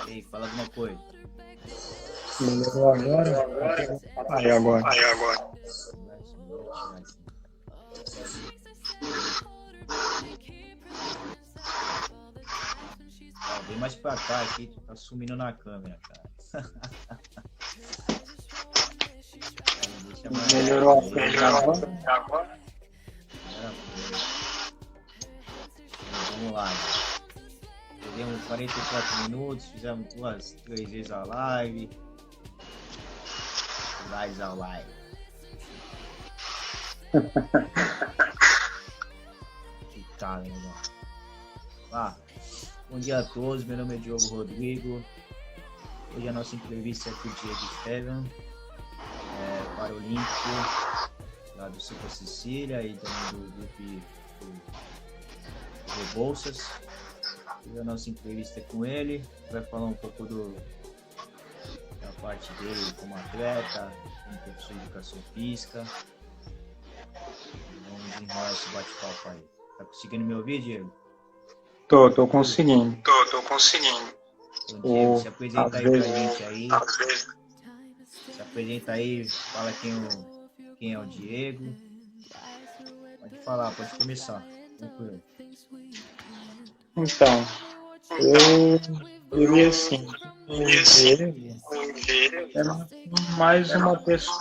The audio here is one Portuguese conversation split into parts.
E aí, fala alguma coisa. Melhorou agora? Aí agora. Vem mais pra cá aqui, tu tá sumindo na câmera, cara. Melhorou agora? Vamos lá. Perdemos 44 minutos, fizemos 3 vezes a live. Lives ao live. Que cara, meu irmão. Bom dia a todos, meu nome é Diogo Rodrigo. Hoje a nossa entrevista é com o Diego Estevam, paralímpico, lá do Santa Cecília e também do grupo do Rebouças. Hoje a nossa entrevista é com ele, vai falar um pouco da parte dele como atleta, como professor de educação física. Vamos desenrolar esse bate-papo aí. Tá conseguindo me ouvir, Diego? Tô conseguindo. Bom, Diego, se apresenta aí pra gente aí. Se apresenta aí, fala quem é o Diego. Pode falar, pode começar. Tranquilo. Então, eu assim, o Diego é mais uma pessoa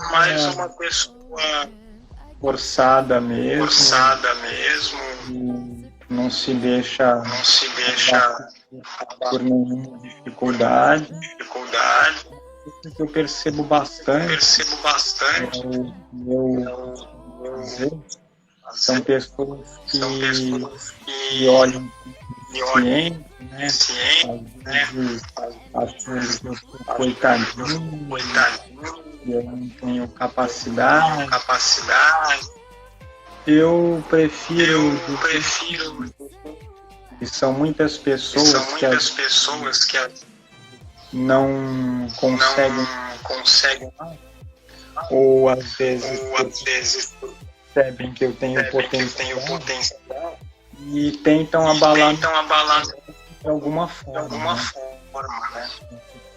forçada mesmo, e não se deixa por nenhuma dificuldade. Isso que eu percebo bastante. São pessoas que olham ciente, né? Achando que eu sou coitadinho, que eu não tenho capacidade. Eu prefiro que são muitas pessoas que não conseguem, ou às vezes percebem que eu tenho potencial e tentam abalar de alguma forma, né?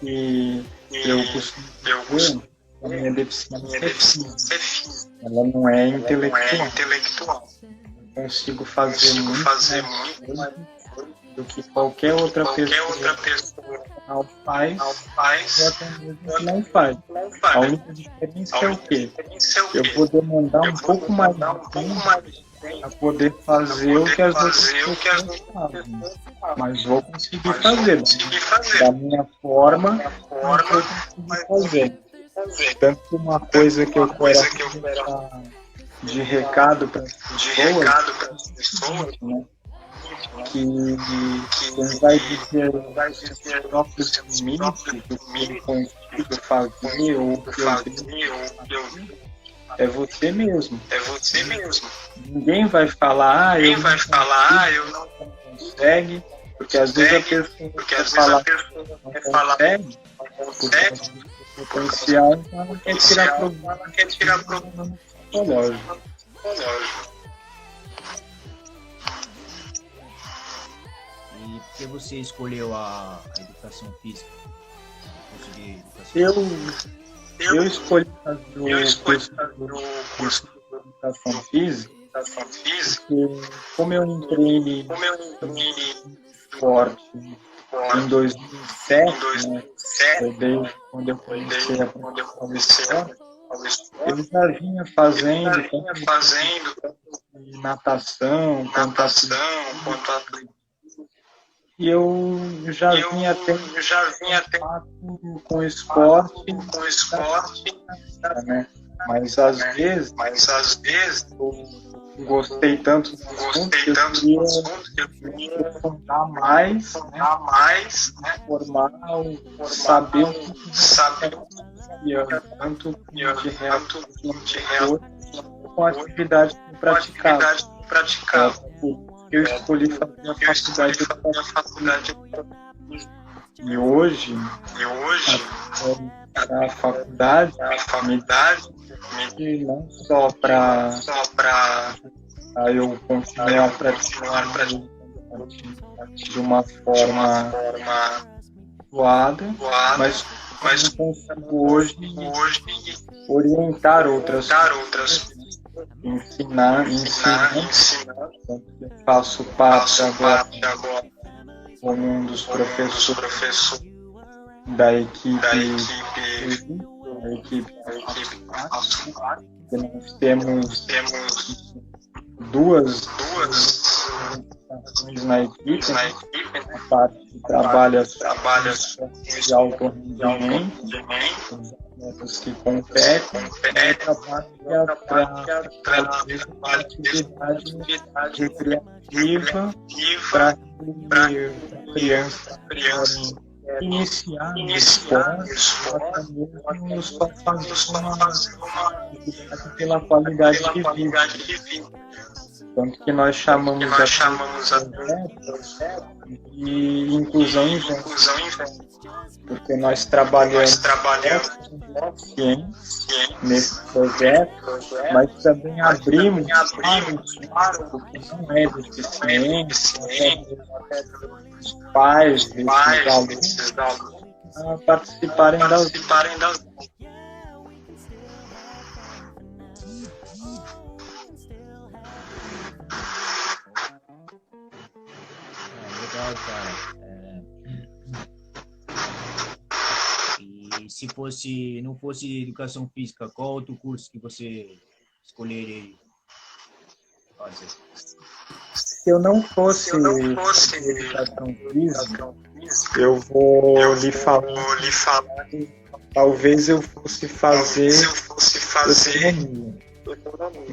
E eu costumo dizer que a minha deficiência é física, ela não é intelectual. Eu consigo fazer muito mais do que qualquer outra pessoa faz, ou até mesmo que não faz. A única diferença é o quê? Eu vou demandar um pouco mais de tempo para poder fazer o que as outras pessoas fazem. Mas vou conseguir fazer da minha forma, mas vou conseguir fazer. Tanto que uma coisa que eu quero deixar de recado para as pessoas, né? Que quem vai dizer os próprios limites do que eu consigo fazer ou o que eu devo, é você mesmo. Ninguém vai falar, eu não consegue, porque às vezes a pessoa quer falar não consegue, porque o potencial não quer tirar problema psicológico. E por que você escolheu a educação física? Eu escolhi fazer o curso de educação física porque, como eu entrei no esporte em 2007, né, desde quando eu comecei a praticar o esporte, eu já vinha fazendo natação, quanto e eu já vinha tendo contato com o esporte, né? Mas às vezes eu gostei tanto do assunto que eu queria me aprofundar mais, né? Formar, saber o que eu tanto de reato com a atividade que eu praticava. Eu escolhi fazer a faculdade e hoje a faculdade e não só para eu continuar praticando de uma forma atuada, mas não consigo hoje orientar outras pessoas, ensinar. Faço parte agora como um dos professores da equipe. Nós temos duas na equipe, a parte que trabalha de alto rendimento, os que competem, e a parte que é a atividade recreativa para crianças iniciar no esporte, até mesmo só fazer uma atividade pela qualidade de vida. Tanto que nós chamamos a de inclusão em vento, porque nós trabalhamos nesse projeto, mas também abrimos para o que não é deficiente, os pais desses alunos a participarem das. Legal, cara. E se não fosse educação física, qual outro curso que você escolheria fazer? Se eu não fosse educação física, eu vou lhe falar. Talvez eu fosse fazer economia.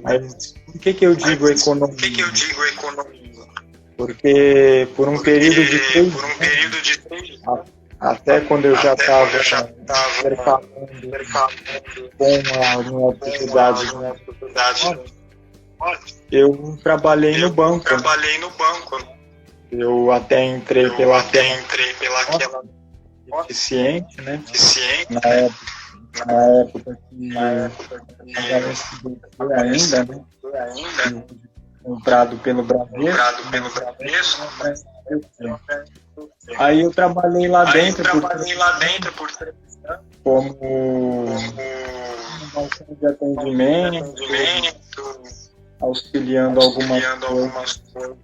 Mas por que eu digo economia? Porque por um período de 3 anos, até quando eu já estava preparando com a minha atividade, eu trabalhei no banco. Eu até entrei pela deficiente, né? Na época que eu ainda, né? Comprado pelo Bradesco. Aí eu trabalhei lá dentro por 3 anos como balcão de atendimento, auxiliando algumas coisas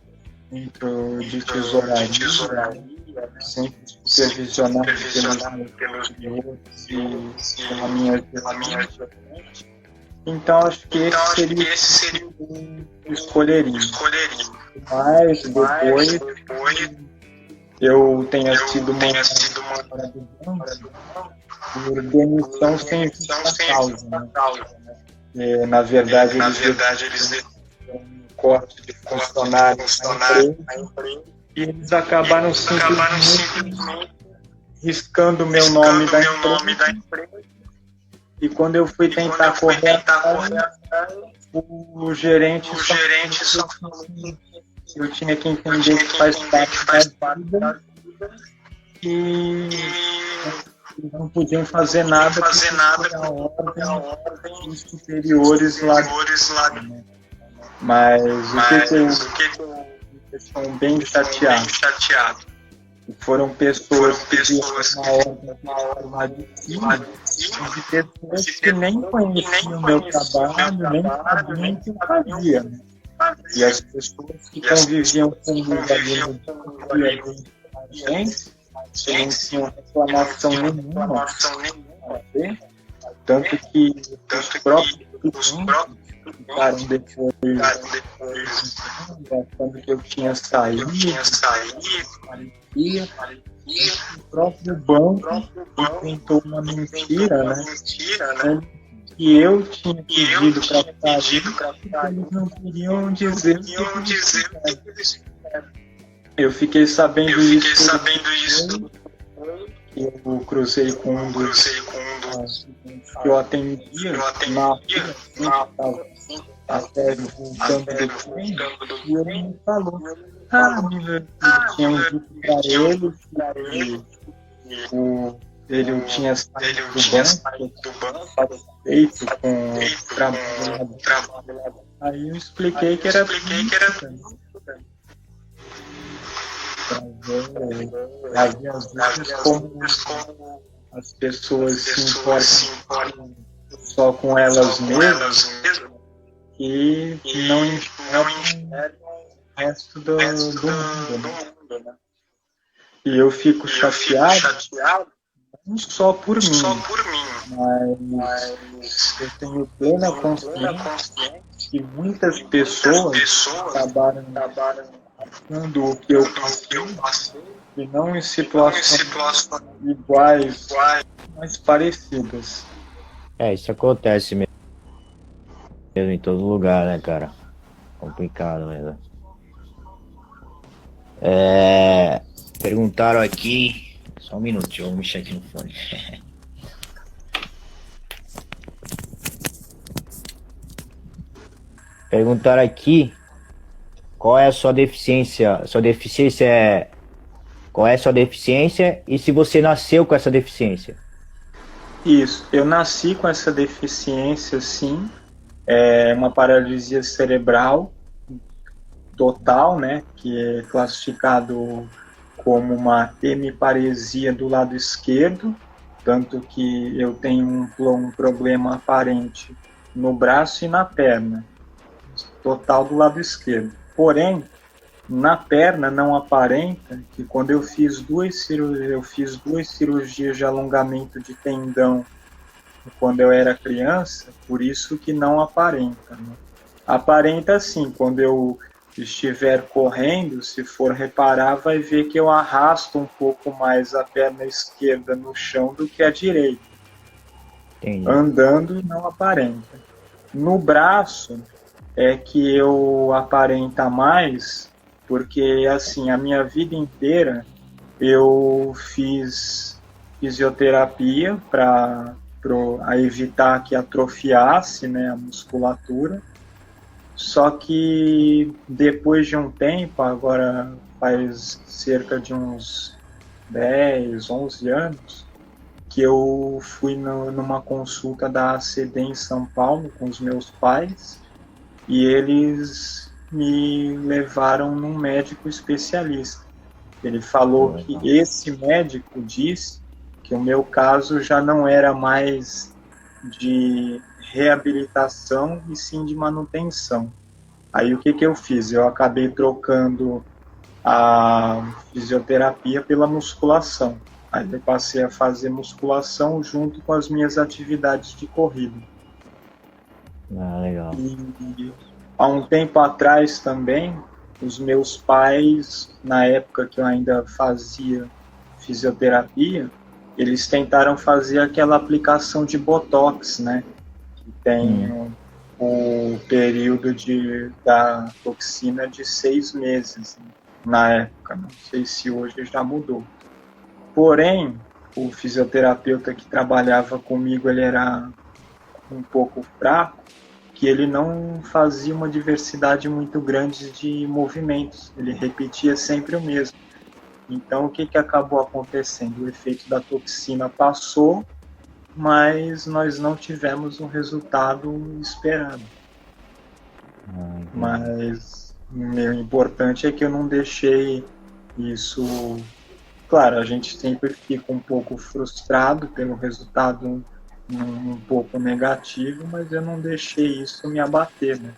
dentro de tesouraria, sempre supervisionado pelos outros e pela minha gerente. Então acho que esse seria o que escolheria. Mas depois eu tenha sido mandado para do banco por demissão sem justa causa. Né? Na verdade, eles um corte de funcionários na empresa e eles acabaram simplesmente riscando o meu nome da empresa. E quando eu fui tentar correr, o gerente só falou que eu tinha que entender que faz parte da vida e não podiam fazer nada a ordem dos superiores lá. Mas o que eu estou bem chateado. Foram pessoas que vieram uma ordem de pessoas que nem conheciam o meu trabalho, nem sabiam o que eu fazia. Né? E as pessoas que conviviam comigo ali no dia a gente, não tinham reclamação nenhuma a fazer, tanto que os próprios ficaram depois achando que eu tinha saído, e o próprio banco inventou uma mentira, né? Que eu tinha pedido para sair, eles não queriam dizer o que eles fizeram. Eu fiquei sabendo isso. Eu cruzei com um dos que eu atendia na até voltando do treino, e ele me falou, tinham dito para ele que ele tinha saído do banco, feito com o trabalho. Aí eu expliquei que era Havia as dúvidas como as pessoas se importam só com elas mesmas e não enxergam o resto do mundo, né? E eu fico chateado não só por mim, mas eu tenho plena consciência que muitas pessoas acabaram passando o que eu passei e não em situações iguais, mas parecidas. Isso acontece mesmo em todo lugar, né, cara? Complicado mesmo. Perguntaram aqui. Só um minutinho, vou mexer aqui no fone. Perguntaram aqui qual é a sua deficiência. Qual é a sua deficiência e se você nasceu com essa deficiência? Isso, eu nasci com essa deficiência, sim. É uma paralisia cerebral total, né? Que é classificado como uma hemiparesia do lado esquerdo, tanto que eu tenho um problema aparente no braço e na perna, total do lado esquerdo. Porém, na perna não aparenta que quando eu fiz duas cirurgias de alongamento de tendão quando eu era criança, por isso que não aparenta, né? Aparenta sim, quando eu estiver correndo, se for reparar, vai ver que eu arrasto um pouco mais a perna esquerda no chão do que a direita. Entendi. Andando não aparenta. No braço é que eu aparenta mais, porque assim, a minha vida inteira eu fiz fisioterapia para evitar que atrofiasse, né, a musculatura. Só que depois de um tempo, agora faz cerca de uns 10, 11 anos, que eu fui numa consulta da ACD em São Paulo com os meus pais e eles me levaram num médico especialista. Ele falou que esse médico disse que o meu caso já não era mais de reabilitação e sim de manutenção. Aí o que eu fiz? Eu acabei trocando a fisioterapia pela musculação. Aí eu passei a fazer musculação junto com as minhas atividades de corrida. Legal. E há um tempo atrás também, os meus pais, na época que eu ainda fazia fisioterapia, eles tentaram fazer aquela aplicação de Botox, né? Que tem o período da toxina de 6 meses, né? Na época. Não sei se hoje já mudou. Porém, o fisioterapeuta que trabalhava comigo, ele era um pouco fraco, que ele não fazia uma diversidade muito grande de movimentos. Ele repetia sempre o mesmo. Então, o que acabou acontecendo? O efeito da toxina passou, mas nós não tivemos o resultado esperado. Mas o importante é que eu não deixei isso... Claro, a gente sempre fica um pouco frustrado pelo resultado um pouco negativo, mas eu não deixei isso me abater, né?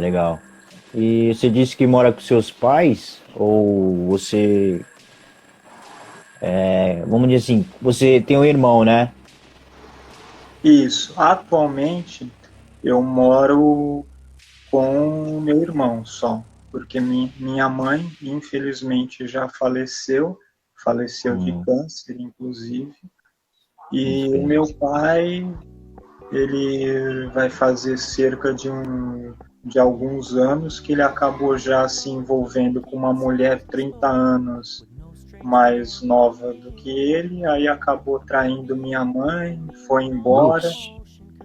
Legal. E você disse que mora com seus pais? Ou você... vamos dizer assim, você tem um irmão, né? Isso. Atualmente, eu moro com o meu irmão só, porque minha mãe, infelizmente, já faleceu de câncer, inclusive, e o meu pai, ele vai fazer cerca de alguns anos que ele acabou já se envolvendo com uma mulher 30 anos mais nova do que ele, aí acabou traindo minha mãe, foi embora.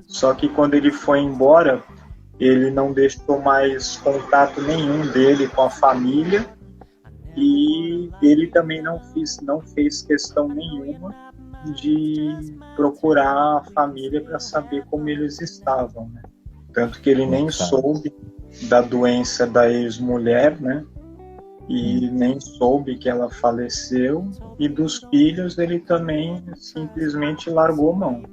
Só que quando ele foi embora, ele não deixou mais contato nenhum dele com a família e ele também não fez questão nenhuma de procurar a família para saber como eles estavam, né? Tanto que ele nem soube da doença da ex-mulher, né? e nem soube que ela faleceu, e dos filhos ele também simplesmente largou mão.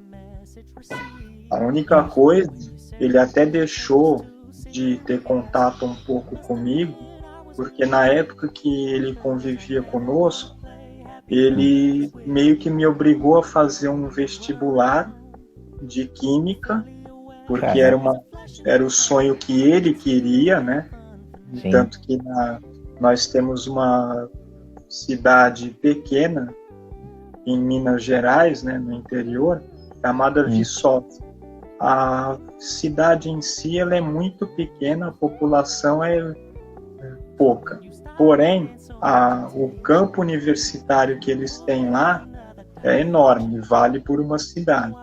A única coisa, ele até deixou de ter contato um pouco comigo, porque na época que ele convivia conosco, ele meio que me obrigou a fazer um vestibular de química, porque era o sonho que ele queria, né? Sim. Tanto que nós temos uma cidade pequena em Minas Gerais, né, no interior, chamada Viçosa. A cidade em si ela é muito pequena, a população é pouca. Porém, o campo universitário que eles têm lá é enorme, vale por uma cidade.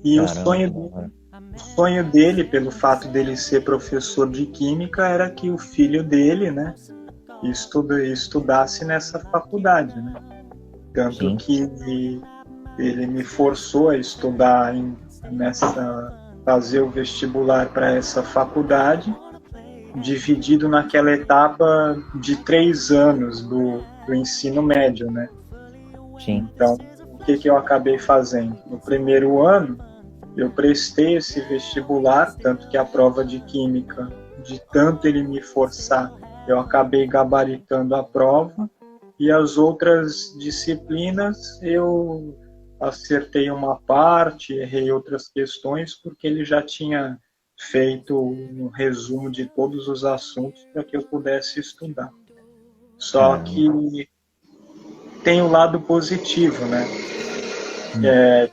E o sonho dele, pelo fato dele ser professor de química, era que o filho dele, né, estudasse nessa faculdade, né? Tanto que ele me forçou a estudar fazer o vestibular para essa faculdade, dividido naquela etapa de 3 anos do ensino médio, né? Sim. Então, o que eu acabei fazendo? No primeiro ano, eu prestei esse vestibular, tanto que a prova de química, de tanto ele me forçar, eu acabei gabaritando a prova, e as outras disciplinas eu acertei uma parte, errei outras questões, porque ele já tinha feito um resumo de todos os assuntos para que eu pudesse estudar. Só que tem o lado positivo, né?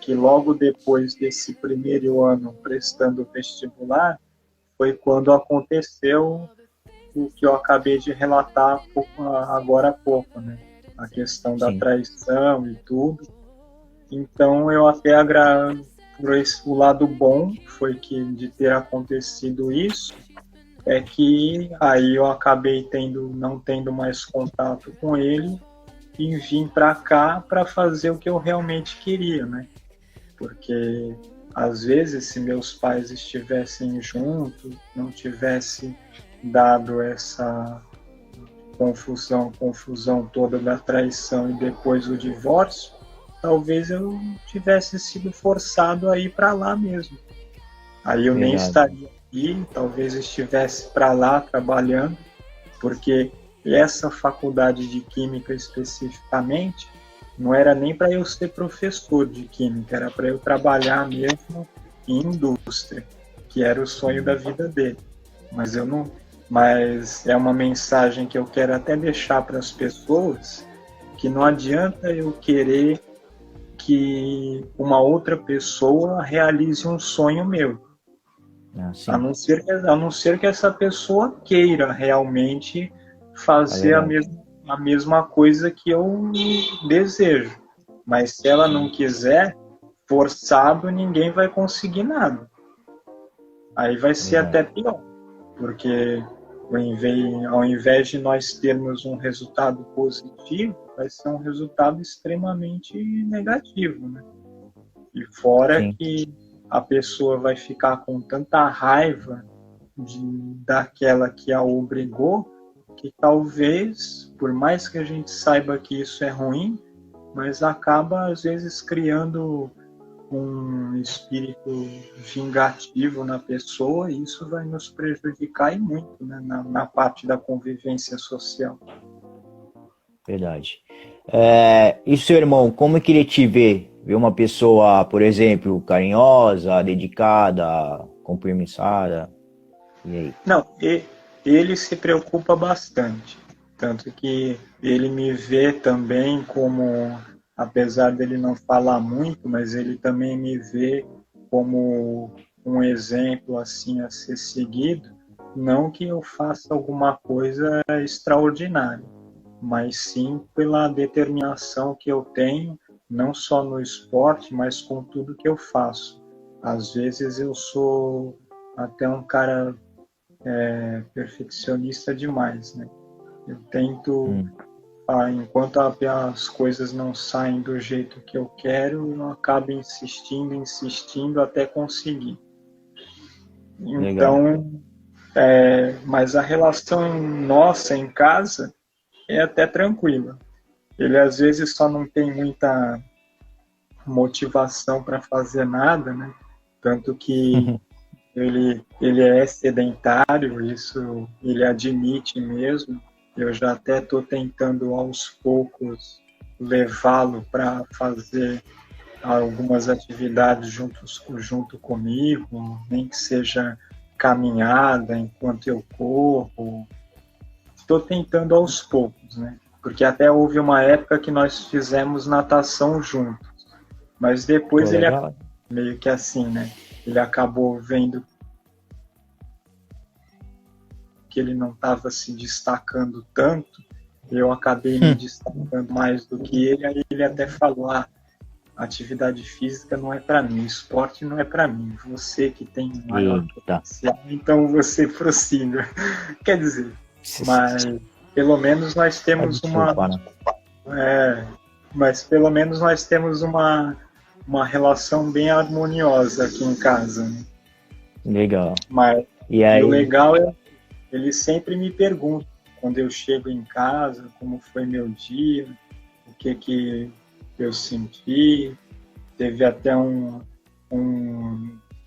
Que logo depois desse primeiro ano prestando vestibular, foi quando aconteceu o que eu acabei de relatar agora há pouco, né? A questão da traição e tudo. Então eu até o lado bom foi que de ter acontecido isso é que aí eu acabei não tendo mais contato com ele e vim para cá para fazer o que eu realmente queria, né? Porque às vezes se meus pais estivessem juntos, não tivesse dado essa confusão toda da traição e depois o divórcio, talvez eu tivesse sido forçado a ir para lá mesmo. Aí eu nem estaria aqui, talvez estivesse para lá trabalhando, porque essa faculdade de química especificamente não era nem para eu ser professor de química, era para eu trabalhar mesmo em indústria, que era o sonho da vida dele. Mas é uma mensagem que eu quero até deixar para as pessoas, que não adianta eu querer que uma outra pessoa realize um sonho meu. A não ser que essa pessoa queira realmente fazer a mesma coisa que eu desejo. Mas se ela não quiser, forçado, ninguém vai conseguir nada. Aí vai ser até pior, porque ao invés de nós termos um resultado positivo, vai ser um resultado extremamente negativo, né? E fora que a pessoa vai ficar com tanta raiva daquela que a obrigou, que talvez, por mais que a gente saiba que isso é ruim, mas acaba às vezes criando um espírito vingativo na pessoa, e isso vai nos prejudicar e muito, né, na parte da convivência social. Verdade. E seu irmão, como que ele te vê? Vê uma pessoa, por exemplo, carinhosa, dedicada, compromissada? E aí? Não, ele se preocupa bastante. Tanto que ele me vê também como, apesar dele não falar muito, mas ele também me vê como um exemplo assim a ser seguido. Não que eu faça alguma coisa extraordinária, mas sim pela determinação que eu tenho, não só no esporte, mas com tudo que eu faço. Às vezes eu sou até um cara perfeccionista demais, né? Eu tento, enquanto as coisas não saem do jeito que eu quero, eu acabo insistindo até conseguir. Então, Mas a relação nossa em casa é até tranquila. Ele às vezes só não tem muita motivação para fazer nada, né? Tanto que ele é sedentário, isso ele admite mesmo. Eu já até estou tentando aos poucos levá-lo para fazer algumas atividades junto comigo, nem que seja caminhada enquanto eu corro. Estou tentando aos poucos, né? Porque até houve uma época que nós fizemos natação juntos, mas depois ele meio que assim, né? Ele acabou vendo que ele não estava se destacando tanto, eu acabei me destacando mais do que ele, aí ele até falou, atividade física não é para mim, esporte não é para mim, você que tem maior potencial, então você prossiga. Quer dizer, mas pelo menos nós temos mas pelo menos nós temos uma relação bem harmoniosa aqui em casa, né? Legal. Mas e aí... o legal é ele sempre me pergunta quando eu chego em casa como foi meu dia, o que eu senti. Teve até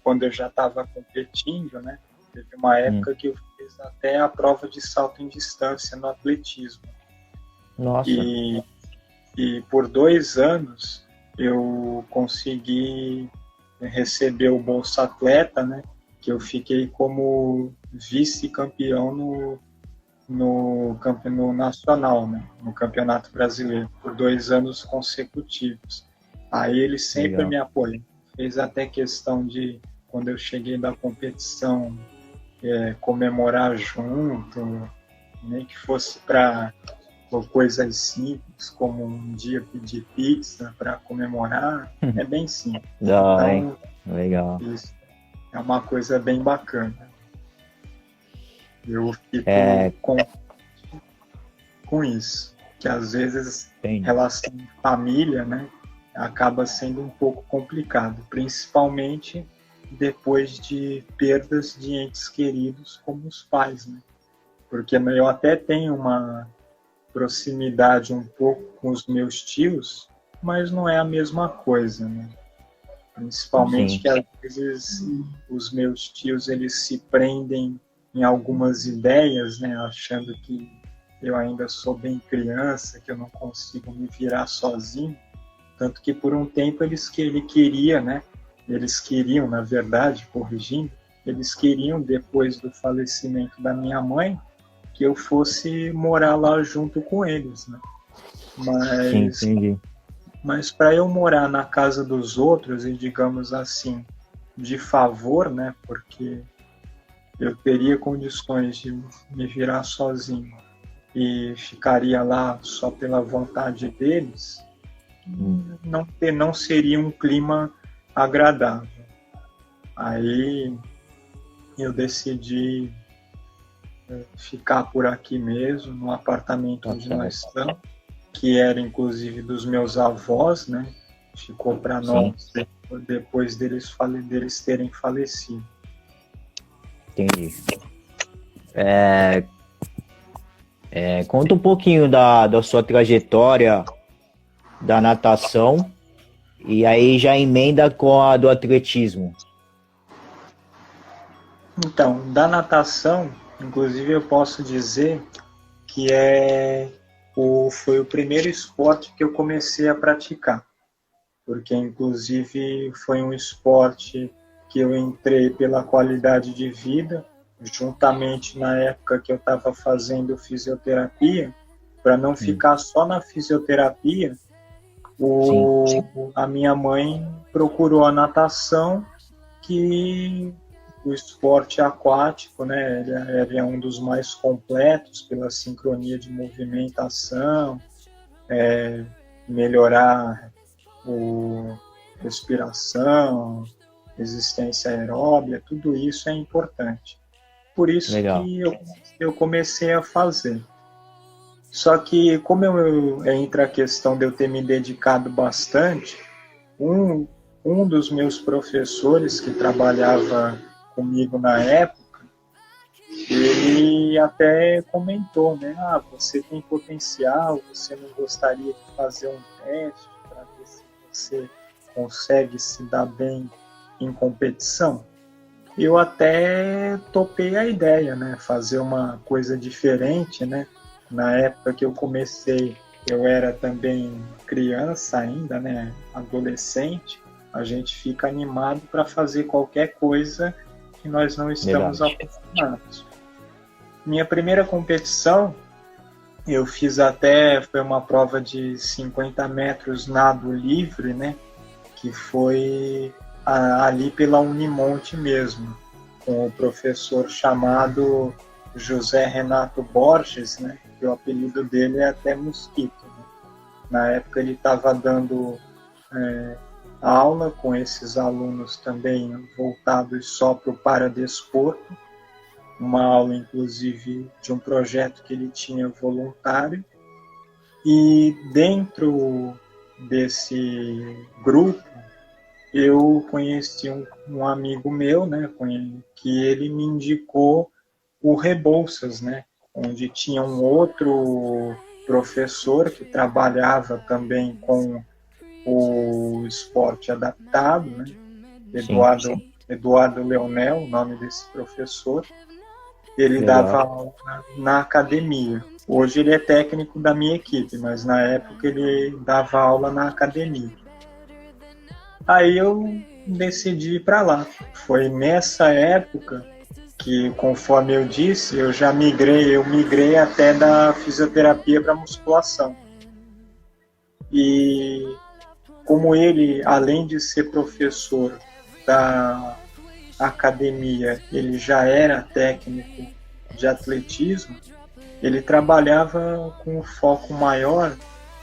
quando eu já estava competindo, né? Teve uma época que eu fiz até a prova de salto em distância no atletismo. Nossa. E por 2 anos eu consegui receber o Bolsa Atleta, né? Que eu fiquei como vice-campeão no nacional, né? No Campeonato Brasileiro, por 2 anos consecutivos. Aí ele sempre me apoiou. Fez até questão de, quando eu cheguei da competição, comemorar junto, nem que fosse para coisas simples, como um dia pedir pizza para comemorar, é bem simples. Então, legal. Isso é uma coisa bem bacana. Eu fico com isso, que às vezes relação de família, né, acaba sendo um pouco complicado, principalmente depois de perdas de entes queridos como os pais, né? Porque eu até tenho uma proximidade um pouco com os meus tios, mas não é a mesma coisa, né? Principalmente que às vezes os meus tios eles se prendem em algumas ideias, né, achando que eu ainda sou bem criança, que eu não consigo me virar sozinho, tanto que por um tempo eles queriam, na verdade, corrigindo, eles queriam, depois do falecimento da minha mãe, que eu fosse morar lá junto com eles, né? Mas para eu morar na casa dos outros, e digamos assim, de favor, né, porque eu teria condições de me virar sozinho e ficaria lá só pela vontade deles, não seria um clima agradável. Aí eu decidi ficar por aqui mesmo, no apartamento onde nós estamos, que era inclusive dos meus avós, né? Ficou para nós depois deles terem falecido. Entendi. Conta um pouquinho da sua trajetória da natação e aí já emenda com a do atletismo. Então, da natação, inclusive eu posso dizer que foi o primeiro esporte que eu comecei a praticar, porque inclusive foi um esporte que eu entrei pela qualidade de vida, juntamente na época que eu estava fazendo fisioterapia, para não ficar só na fisioterapia, a minha mãe procurou a natação, que o esporte aquático, né, ele é um dos mais completos pela sincronia de movimentação, melhorar respiração, resistência aeróbia, tudo isso é importante. Por isso que eu comecei a fazer. Só que como entra a questão de eu ter me dedicado bastante, um dos meus professores que trabalhava comigo na época, ele até comentou, né? Você tem potencial, você não gostaria de fazer um teste para ver se você consegue se dar bem em competição? Eu até topei a ideia, né? Fazer uma coisa diferente, né? Na época que eu comecei, eu era também criança ainda, né? Adolescente. A gente fica animado para fazer qualquer coisa que nós não estamos acostumados. Minha primeira competição, eu fiz foi uma prova de 50 metros nado livre, né? Que foi ali pela Unimonte mesmo, com o professor chamado José Renato Borges, né? Que o apelido dele é até Mosquito. Né? Na época ele estava dando aula com esses alunos também voltados só para o paradesporto, uma aula inclusive de um projeto que ele tinha voluntário, e dentro desse grupo eu conheci um amigo meu, né, que ele me indicou o Rebouças, né, onde tinha um outro professor que trabalhava também com o esporte adaptado, né, Eduardo Leonel, o nome desse professor. Ele dava aula na academia. Hoje ele é técnico da minha equipe, mas na época ele dava aula na academia. Aí eu decidi ir para lá. Foi nessa época que, conforme eu disse, eu migrei até da fisioterapia para musculação. E como ele, além de ser professor da academia, ele já era técnico de atletismo, ele trabalhava com um foco maior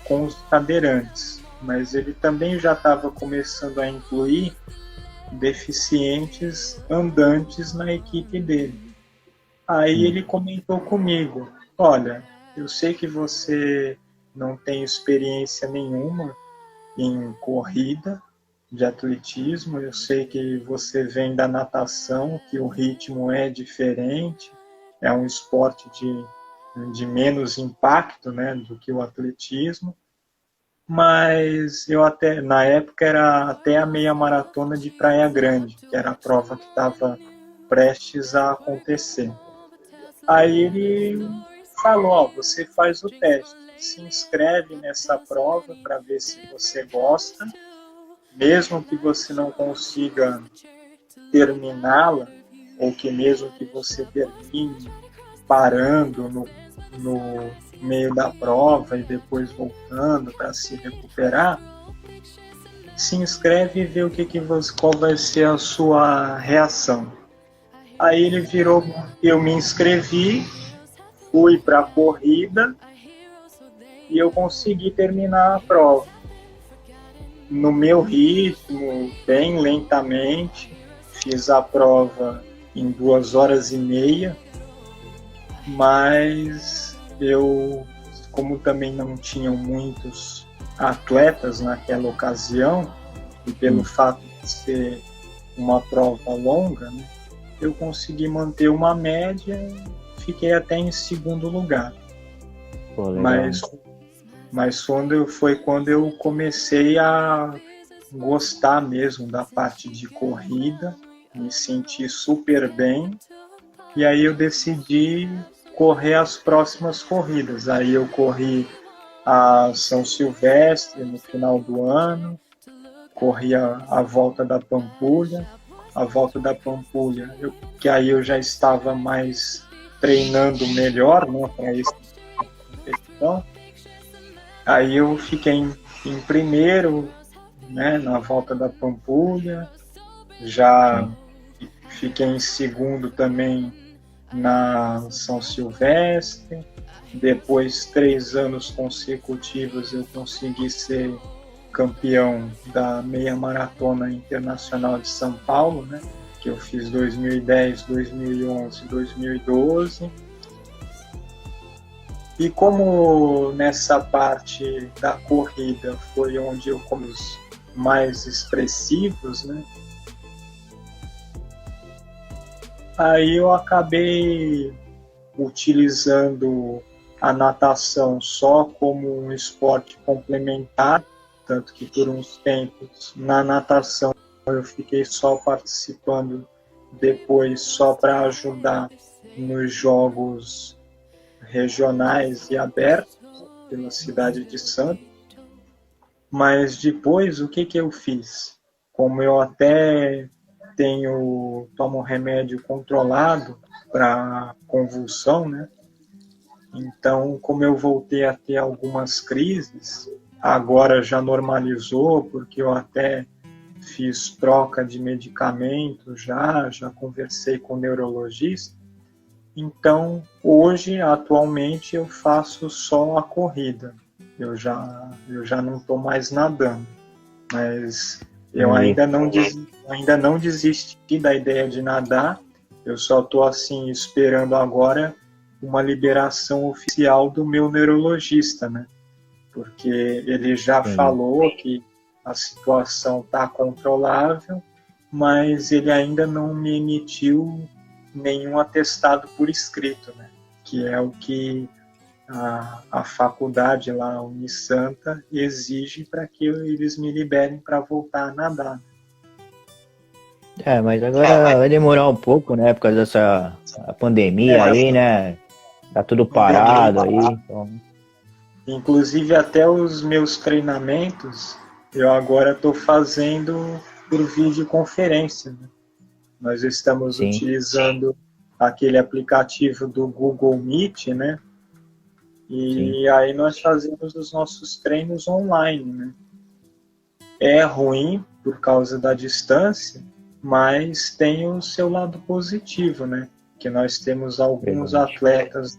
com os cadeirantes, mas ele também já estava começando a incluir deficientes andantes na equipe dele. Aí ele comentou comigo: olha, eu sei que você não tem experiência nenhuma em corrida de atletismo, eu sei que você vem da natação, que o ritmo é diferente, é um esporte de menos impacto, né, do que o atletismo, mas eu até, na época, era até a meia maratona de Praia Grande, que era a prova que estava prestes a acontecer. Aí ele falou: você faz o teste, se inscreve nessa prova para ver se você gosta, mesmo que você não consiga terminá-la, ou que mesmo que você termine parando no meio da prova e depois voltando para se recuperar, se inscreve e vê qual vai ser a sua reação. Aí ele virou, eu me inscrevi, fui para a corrida e eu consegui terminar a prova no meu ritmo, bem lentamente. Fiz a prova em 2h30, mas eu, como também não tinham muitos atletas naquela ocasião, e pelo fato de ser uma prova longa, né, eu consegui manter uma média, fiquei até em segundo lugar. Pô, mas foi quando eu comecei a gostar mesmo da parte de corrida, me senti super bem, e aí eu decidi correr as próximas corridas. Aí eu corri a São Silvestre no final do ano, corri a Volta da Pampulha. A Volta da Pampulha, que aí eu já estava mais treinando melhor, né, para essa competição. Aí eu fiquei em primeiro, né, na Volta da Pampulha, já fiquei em segundo também na São Silvestre. Depois, 3 anos consecutivos, eu consegui ser campeão da meia maratona internacional de São Paulo, né, que eu fiz 2010, 2011, 2012. E como nessa parte da corrida foi onde eu comecei os mais expressivos, né, aí eu acabei utilizando a natação só como um esporte complementar, tanto que por uns tempos na natação eu fiquei só participando, depois só para ajudar nos jogos regionais e abertos pela cidade de Santos. Mas depois, o que eu fiz? Como eu até tomo remédio controlado para convulsão, né? Então, como eu voltei a ter algumas crises, agora já normalizou, porque eu até fiz troca de medicamento, já conversei com o neurologista. Então, hoje, atualmente, eu faço só a corrida. Eu já não estou mais nadando, mas eu ainda não desisti da ideia de nadar. Eu só estou assim esperando agora uma liberação oficial do meu neurologista, né? Porque ele já falou que a situação está controlável, mas ele ainda não me emitiu nenhum atestado por escrito, né? Que é o que a faculdade lá, a Unisanta, exige para que eles me liberem para voltar a nadar. Mas agora vai demorar um pouco, né? Por causa dessa pandemia aí, né? Tá tudo parado aí. Então... Inclusive até os meus treinamentos eu agora estou fazendo por videoconferência, né? Nós estamos utilizando aquele aplicativo do Google Meet, né? E aí nós fazemos os nossos treinos online, né? É ruim por causa da distância, mas tem o seu lado positivo, né? Que nós temos alguns atletas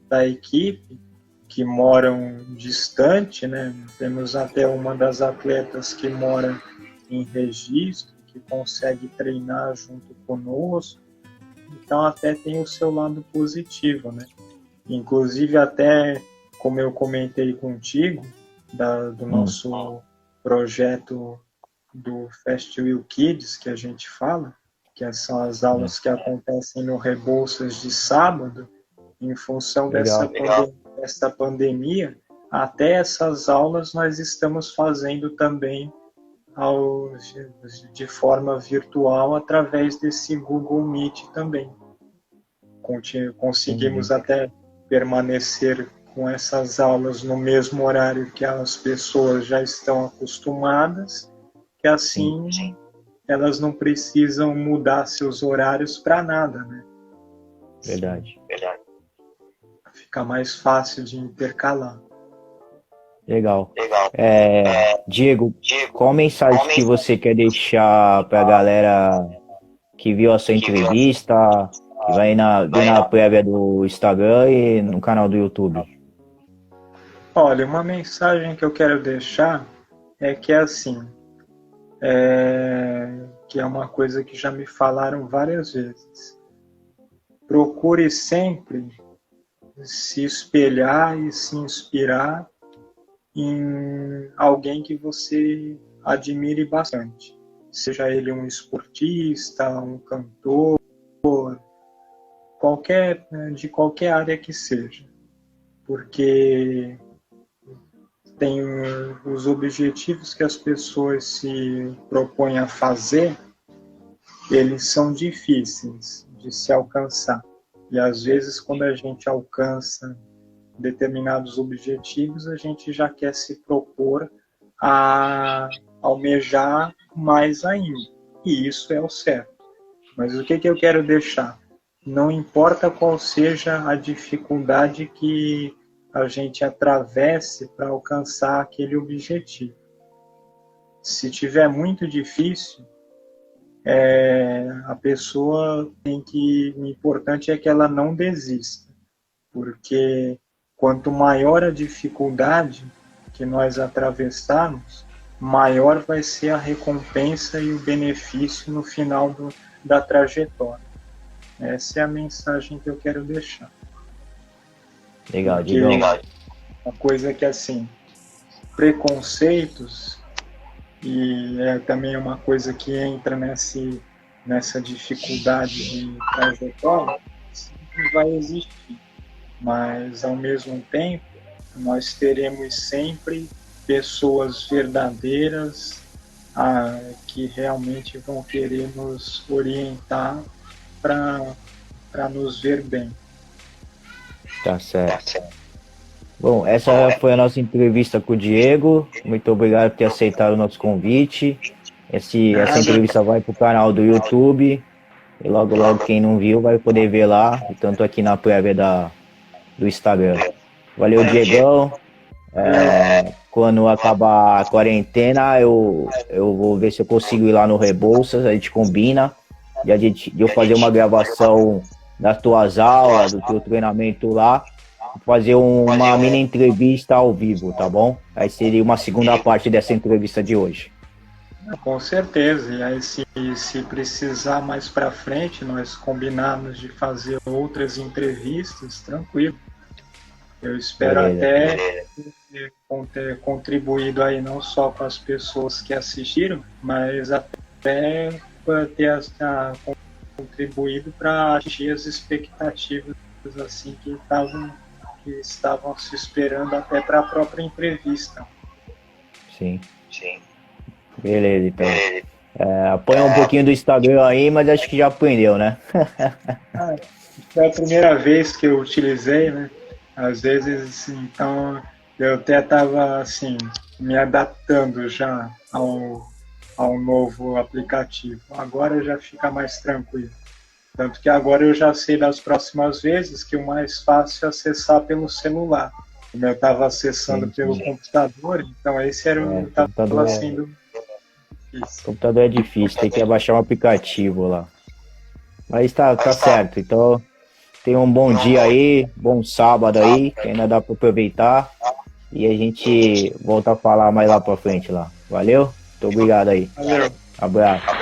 da equipe que moram distante, né? Temos até uma das atletas que mora em Registro, que consegue treinar junto conosco. Então até tem o seu lado positivo, né? Inclusive até, como eu comentei contigo, do nosso projeto do Fast Will Kids, que a gente fala, que são as aulas que acontecem no Rebouças de sábado, em função dessa pandemia, até essas aulas nós estamos fazendo também de forma virtual através desse Google Meet também. Conseguimos até permanecer com essas aulas no mesmo horário que as pessoas já estão acostumadas, que assim elas não precisam mudar seus horários para nada, né? Verdade. Fica mais fácil de intercalar. Legal. Diego, qual mensagem que você quer deixar para a galera que viu a sua entrevista, que vai ver na prévia do Instagram e no canal do YouTube? Olha, uma mensagem que eu quero deixar é que assim, que é uma coisa que já me falaram várias vezes. Procure sempre se espelhar e se inspirar em alguém que você admire bastante. Seja ele um esportista, um cantor, de qualquer área que seja. Porque tem os objetivos que as pessoas se propõem a fazer, eles são difíceis de se alcançar. E às vezes quando a gente alcança determinados objetivos, a gente já quer se propor a almejar mais ainda. E isso é o certo. Mas o que eu quero deixar? Não importa qual seja a dificuldade que a gente atravesse para alcançar aquele objetivo. Se tiver muito difícil, a pessoa o importante é que ela não desista, porque quanto maior a dificuldade que nós atravessarmos, maior vai ser a recompensa e o benefício no final da trajetória. Essa é a mensagem que eu quero deixar. Legal, Diego. Uma coisa que, assim, preconceitos, e também uma coisa que entra nessa dificuldade de trajetória, sempre vai existir. Mas, ao mesmo tempo, nós teremos sempre pessoas verdadeiras que realmente vão querer nos orientar para nos ver bem. Tá certo. Bom, essa foi a nossa entrevista com o Diego. Muito obrigado por ter aceitado o nosso convite. Essa entrevista vai para o canal do YouTube. E logo, logo, quem não viu vai poder ver lá. E tanto aqui na prévia do Instagram. Valeu, Diegão. Quando acabar a quarentena, eu vou ver se eu consigo ir lá no Rebouças. A gente combina. De eu fazer uma gravação das tuas aulas, do teu treinamento lá. Fazer uma mini entrevista ao vivo, tá bom? Aí seria uma segunda parte dessa entrevista de hoje. Com certeza. E aí, se precisar mais para frente, nós combinarmos de fazer outras entrevistas, tranquilo. Eu espero até ter contribuído aí não só com as pessoas que assistiram, mas até ter contribuído para atingir as expectativas assim que estavam se esperando até para a própria entrevista. Sim. Beleza, então. Apanha um pouquinho do Instagram aí, mas acho que já aprendeu, né? Foi a primeira vez que eu utilizei, né? Às vezes, então, eu até estava assim, me adaptando já ao novo aplicativo. Agora já fica mais tranquilo. Tanto que agora eu já sei das próximas vezes que o mais fácil é acessar pelo celular. Como eu estava acessando pelo computador, então esse era o que estava sendo difícil. O computador é difícil, tem que baixar um aplicativo lá. Mas tá certo, então tenha um bom dia aí, bom sábado aí, que ainda dá para aproveitar. E a gente volta a falar mais lá para frente lá. Valeu? Muito obrigado aí. Valeu. Abraço.